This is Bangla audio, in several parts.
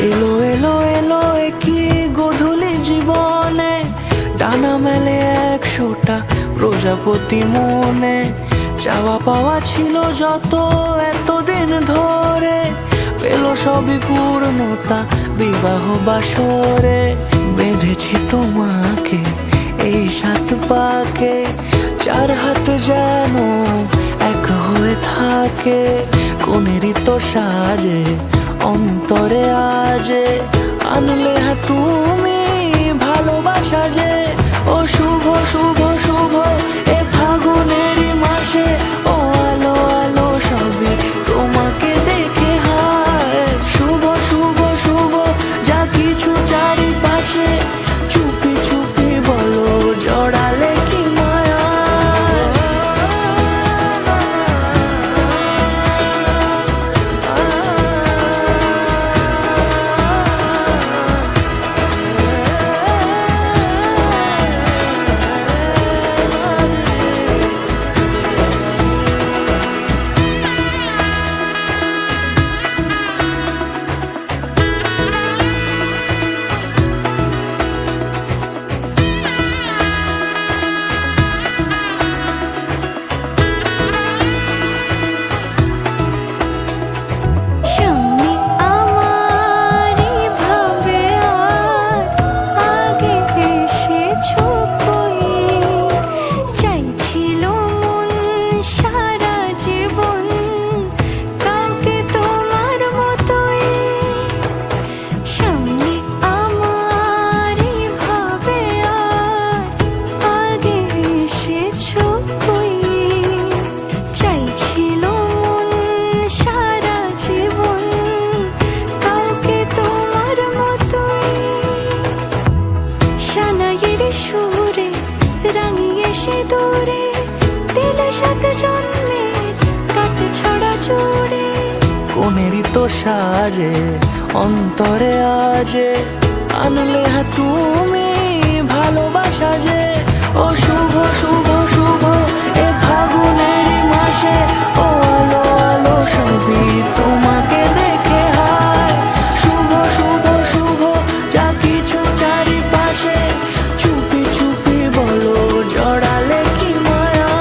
এলো এলো এলো কি গোধূলি জীবনে, ডানা মেলে 100টা প্রজাপতি মনে। চাওয়া পাওয়া ছিল যত এতদিন ধরে, পেল সবই পূর্ণতা বিবাহ বাসরে। বেঁধেছি তোমাকে এই 7 পাকে, 4 হাত যেন এক হয়ে থাকে। কোনেরই তো সাজে অন্তরে আজে, আনলে তুমি ভালোবাসা যে। ও শুভ শুভ শুভ এ ফাগুনেরই মাসে, ও আলো আলো সবই তোমাকে দেখে হায়। শুভ শুভ শুভ যা কিছু চারিপাশে, চুপি চুপি বলো জড়ালে কি মায়া। কোনেরই তো সাজে অন্তরে আজে, আনলে তুমি ভালোবাসা যে। ও শুভ শুভ শুভ এ ফাগুনেরই মাসে, ও আলো আলো সবই তোমাকে দেখে হায়। শুভ শুভ শুভ যা কিছু চারিপাশে, চুপি চুপি বলো জড়ালে কি মায়া।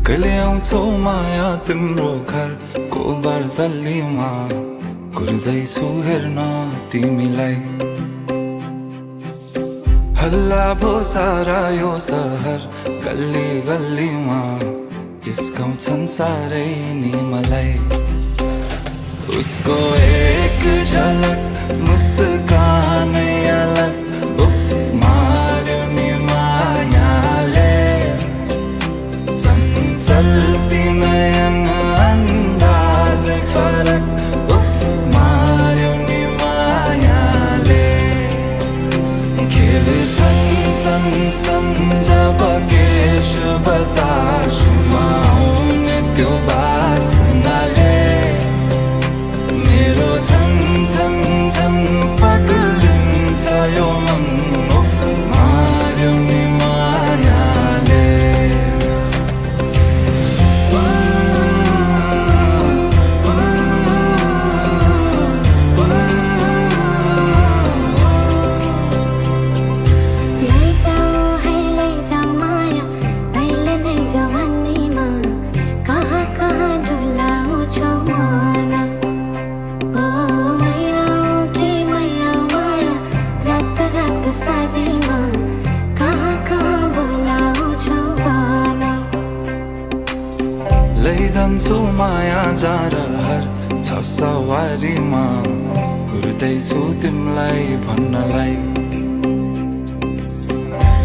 कहिले आउँछौ माया तिम्रो घरको बर्दलीमा, कुर्दैछु हेर्न तिमीलाई। हल्ला भो सारा यो सहर गल्ली गल्लीमा, जिस्काउँछन् सारै नि मलाई। उसको एक झलक मुस्कानै अलग, उफ मार्यो नि मायाले। चल्ती नयन अन्दाजै फरक, उफ मार्यो नि मायाले। खेल्छन् सन जब केश बतासुमा आउने त्यो बासनाले। जान्छु माया जार हर छ सवारीमा कुर्दैछु तिमलाई भन्नलाई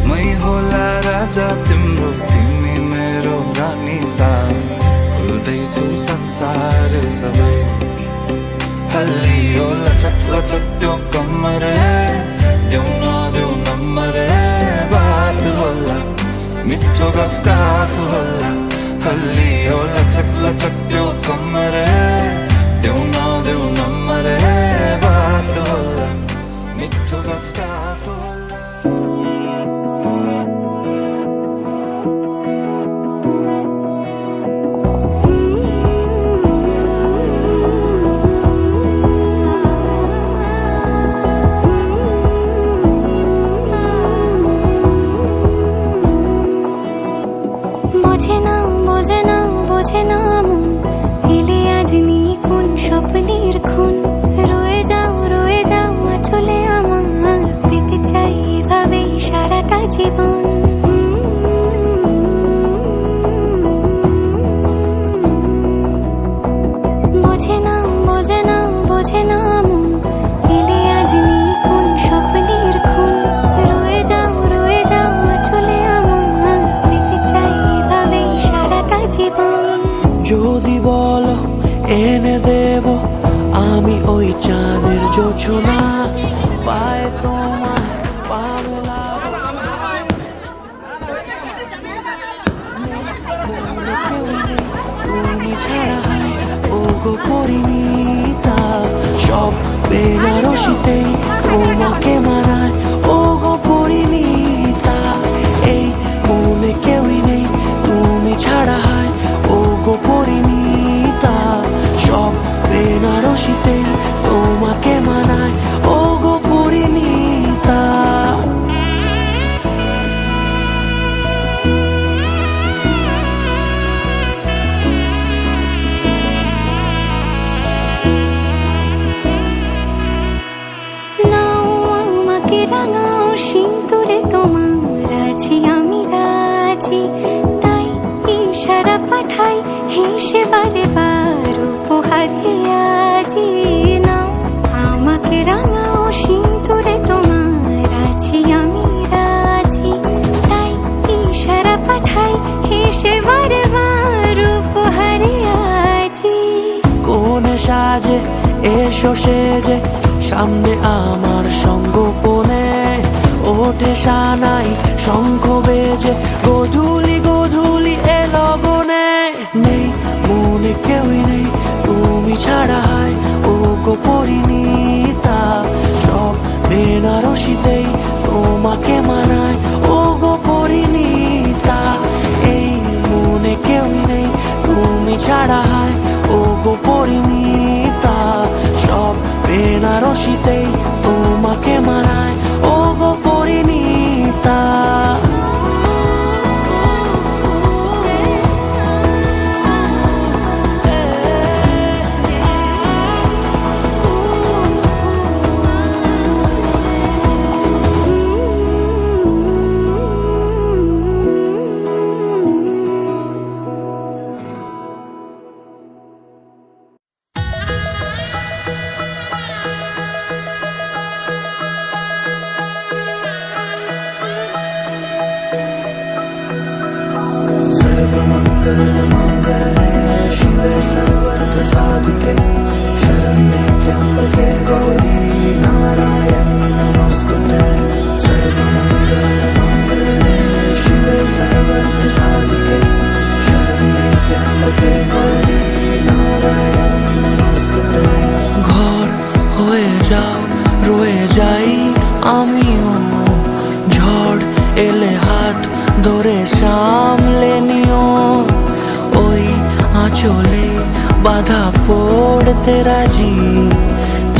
मै होला राजा तिम्रो तिमी मेरो रानी सा भुल्दैछु संसार सबै हल्लियो लचक लचक त्यो कम्मर देऊ नदेऊ नम्बर बात होला मिठो गफ होला हल्लियो लचक लचक त्यो कम्मर देऊ नदेऊ नम्बर बात होला मिठो गफ होला বোঝে না মন এলে আজ নিয়ে কোন স্বপ্নের খুন রয়ে যাও চলে আমার পেতে চাই এভাবে সারাটা জীবন বোঝে না মন এলে আজ নিয়ে কোন স্বপ্নের খুন রয়ে যাও চলে আমার পেতে চাই এভাবে সারাটা জীবন যদি বলো এনে দেব আমি ওই চাঁদের জোছনা পায়ে তোমার পা মেলাবো তুমি ছাড়া হয় ও গো পরিণীতা সব বেনারসিতেই তোমাকে মানায় ও গো পরিণীতা এই মনে কেউই নেই তুমি ছাড়া হয় ও গো পরিণীতা সব বেনারসিতেই তোমাকে মানায় ও গো পরিণীতা নাও আমাকে রাঙাও সিঁদুরে তোমার আছি আমি রাজি তাই ইশারা পাঠাই হেসে বারে বার উপহারে আজি নাও আমাকে রাঙাও সিঁদুরে তোমার আছি আমি রাজি তাই ইশারা পাঠাই হেসে বারে বার উপহারে আজি কোন সাজে এসো সেজে সামনে আমার সঙ্গোপনে ওঠে সানাই শঙ্খ বেজে গধূলি গধূলি এ লগনে নেই মনে কেউই নেই তুমি ছাড়া হয় ও গো পরিণীতা সব বেনারসিতেই তোমাকে মানায় ও গো পরিণীতা এই মনে কেউই নেই তুমি ছাড়া হয় ও গো পরিণীতা সব বেনারসিতেই তোমাকে মানায় ও গো পরিণীতা शिवे सर्वर्थ साधिके शरण्ये त्र्यंबके गौरी नारायणी नमोस्तुते सर्वमंगलमांगल्ये शिवे सर्वर्थ साधिके शरण्ये त्र्यंबके गौरी नारायणी नमोस्तुते ঘর হয়ে যাও রয়ে যাই আমিও ঝড় এলে হাত ধরে সামলে নিও ওই আঁচলে বাধা পড়তে রাজি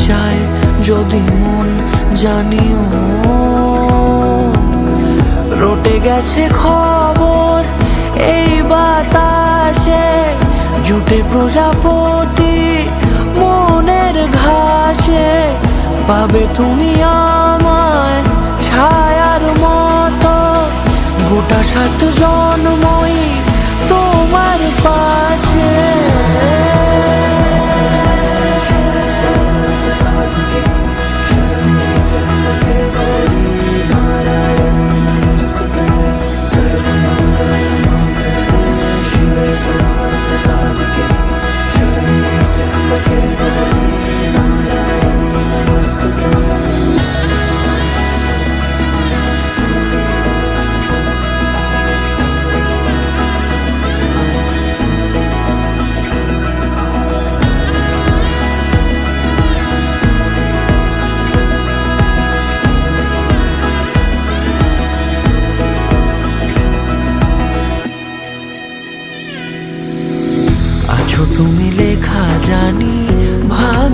চায় যদি মন জানিও রটে গেছে খবর এই বাতাসে জুটে প্রজাপতি মনের ঘাসে পাবে তুমি আমায় ছায়ার মতো গোটা 7 জন্মই তোমার পাশে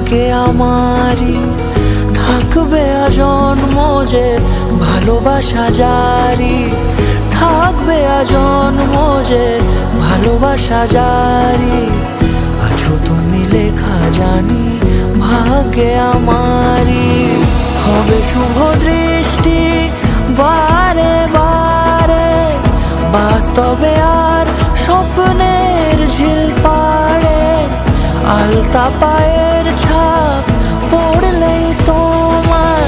ভাগ্যে আমারই থাকবে আজন্ম যে ভালোবাসা জারি, থাকবে আজন্ম যে ভালোবাসা জারি। আছো তুমি লেখা জানি ভাগ্যে আমারই, হবে শুভ দৃষ্টি বারে বারে, বাস্তবে আর স্বপ্নের ঝিল পাড়ে। আলতা পায়ের ছাপ পড়লেই তোমার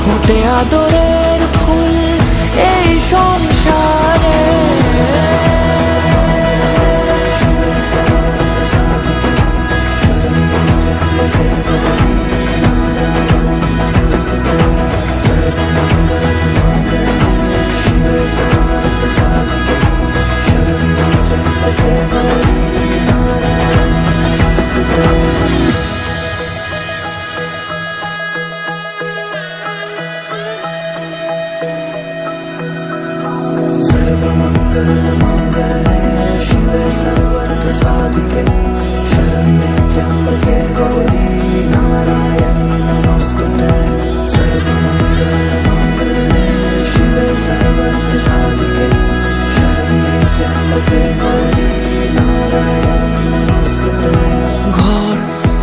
ফোটে আদরের ফুল এই সংসারে। सर्वमङ्गलमाङ्गल्ये शिवे सर्वार्थसाधिके शरण्ये त्र्यम्बके गौरी नारायणी नमोस्तुते। सर्वमङ्गलमाङ्गल्ये शिवे सर्वार्थसाधिके शरण्ये त्र्यम्बके गौरी नारायणी नमोस्तुते। ঘর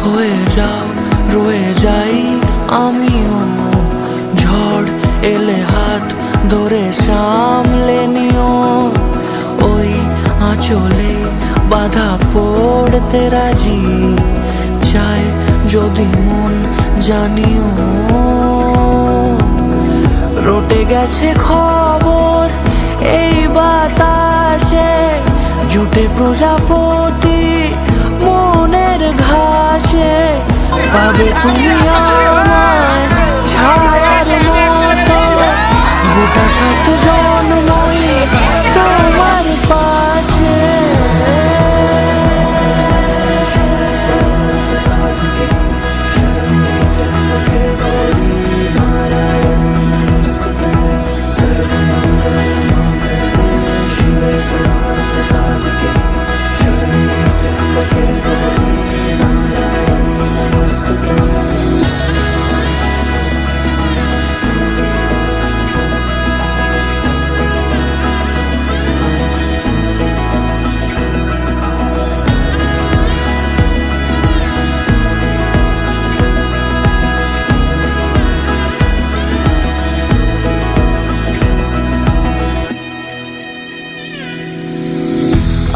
হয়ে যাও রয়ে যাই আমিও, ঝড় এলে হাত ধরে সামলে নিও। ওই আঁচলে বাধা পড়তে রাজি, চায় যদি মন জানিও। রটে গেছে খবর এই বাতাসে, জুটে প্রজাপতি মনের ঘাসে। পাবে তুমি আমায় ছায়ার মতো, গোটা 7 জন্মই তোমার পাশে।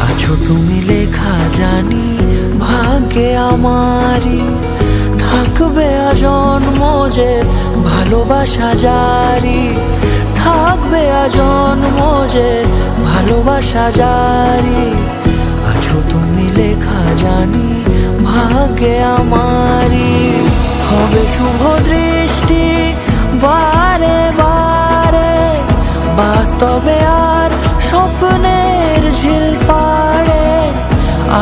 আছো তুমি লেখা জানি ভাগ্যে আমারই, থাকবে আজন্ম যে ভালোবাসা জারি, থাকবে আজন্ম যে ভালোবাসা জারি। আছো তুমি লেখা জানি ভাগ্যে আমারই, হবে শুভ দৃষ্টি বারে বারে, বাস্তবে আর স্বপ্নের ঝিল পাড়ে।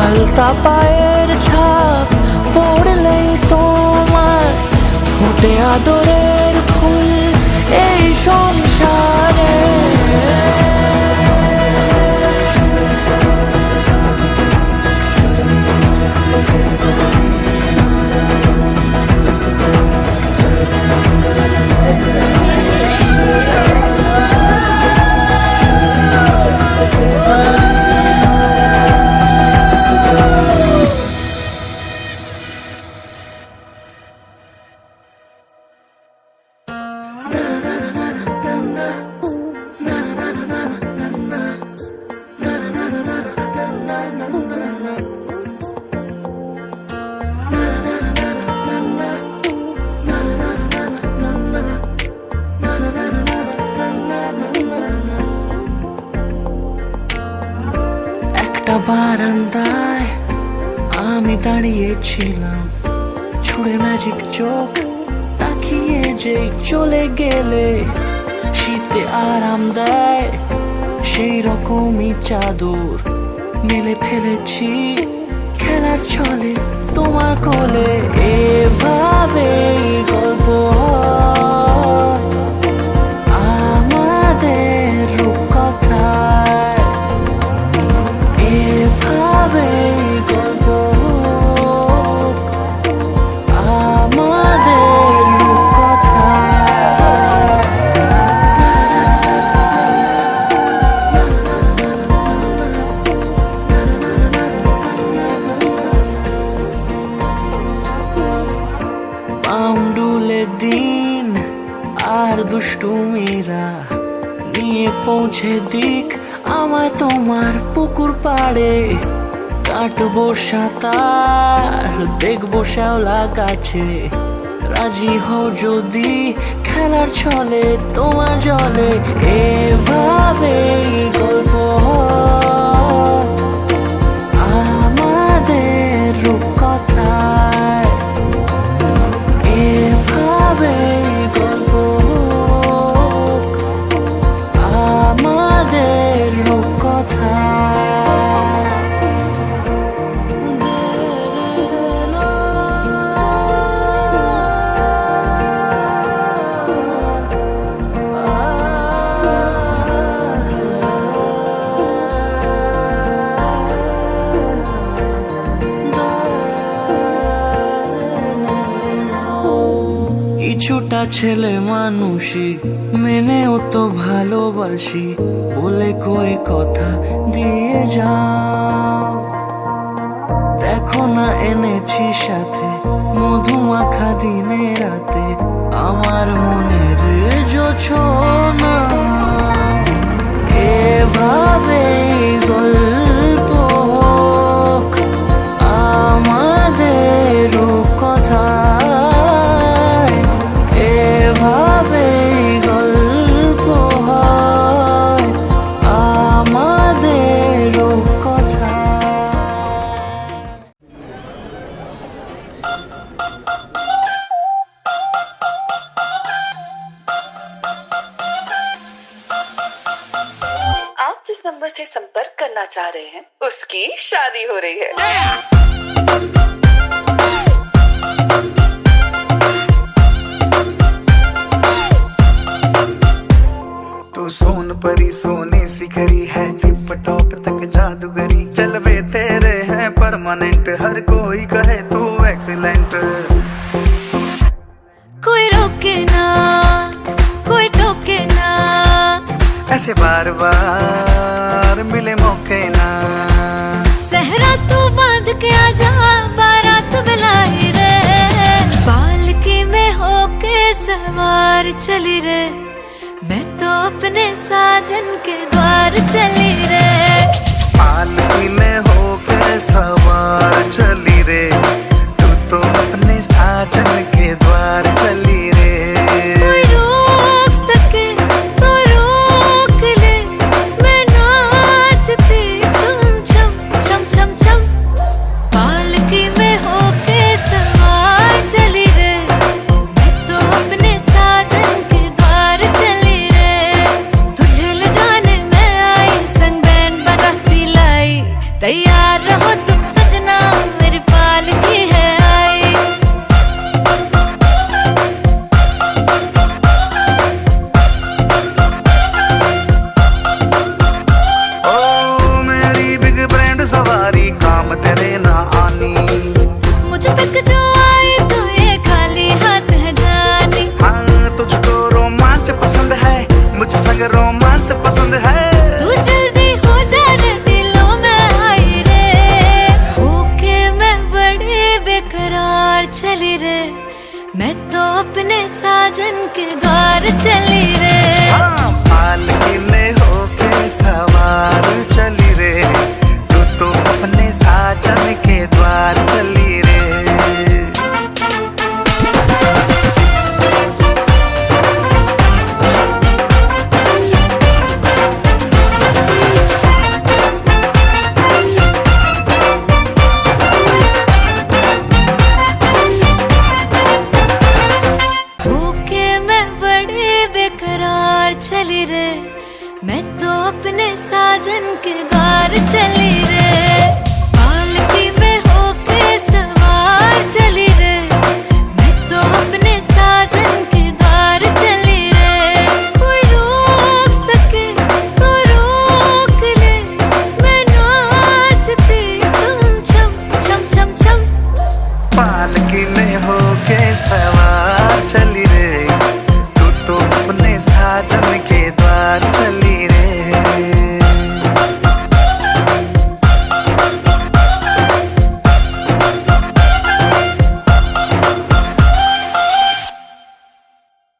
আলতা পায়ের ছাপ পড়লেই তোমার ফোটে আদরের ফুল এই সংসারে। একটা বারান্দায় আমি দাঁড়িয়েছিলাম, ছুঁড়ে ম্যাজিক চোখ তাকিয়ে যে চলে গেলে। শীতে আরাম দেয় সেই রকমই চাদর মেলে ফেলেছি খেলার ছলে তোমার কোলে। এভাবে গল্প হয় আমাদের রূপকথায়, এভাবে গল্প তার দুষ্টুমিরা নিয়ে পৌঁছে দিক আমায় তোমার পুকুর পাড়ে। কাটবো সাঁতার, দেখবো শ্যাওলা গাছে, রাজি হও যদি খেলার ছলে তোমার জলে। এভাবেই গল্প আমাদের রূপকথায়, এভাবেই গল্প আমাদের রূপকথায়। কিছুটা ছেলে মানুষই মেনেও তো ভালোবাসি, বলে কয়ে কথা দিয়ে যাও। দেখো না এনেছি সাথে মধুমাখা দিনে রাতে, আমার মনের জোছনা। এভাবেই গল্প হোক আমাদের রূপকথায়, এভাবেই গল্প হয় আমাদের রূপকথায়। आप जिस नंबर से संपर्क करना चाह रहे हैं उसकी शादी हो रही है। तू सोन परी सोने सिखरी है, टिप टॉप तक जादूगरी, चलवे तेरे हैं परमानेंट, हर कोई कहे तू एक्सीलेंट। कोई रोके ना, कोई टोके ना, ऐसे बार बार मिले मौके ना। सहरा तू बांध के आजा, बारात बुलाई रे, पालकी में होके सवार चली रे, मैं तो अपने साजन के द्वार चली रे। पालकी में होके सवार चली रे, तू तो अपने साजन के द्वार चली रे। कोई रोक सके तो रोक ले, मैं नाचती छम छम छम छम छम, पालकी में होके सवार चली रे, मैं तो अपने साजन के द्वार चली रे। तुझे ले जाने मैं आई, संग बैंड बाराती लाई, तैयार रहो तुम सजना, मेरी पालकी है आई। ओ मेरी बिग ब्रांड सवारी, काम तेरे ना आनी। मुझ तक जो आए तो ये खाली हाथ है जानी। हाँ तुझको रोमांच पसंद है, मुझे संग रोमांस पसंद है। तू जल्दी हो जा रे, दिलों में आई रे, होके मैं बड़ी बेकरार चली रे, मैं तो अपने साजन के द्वार चली रे। हाँ पालकी में होके सवार चली रे, तू तो अपने साजन के द्वार चली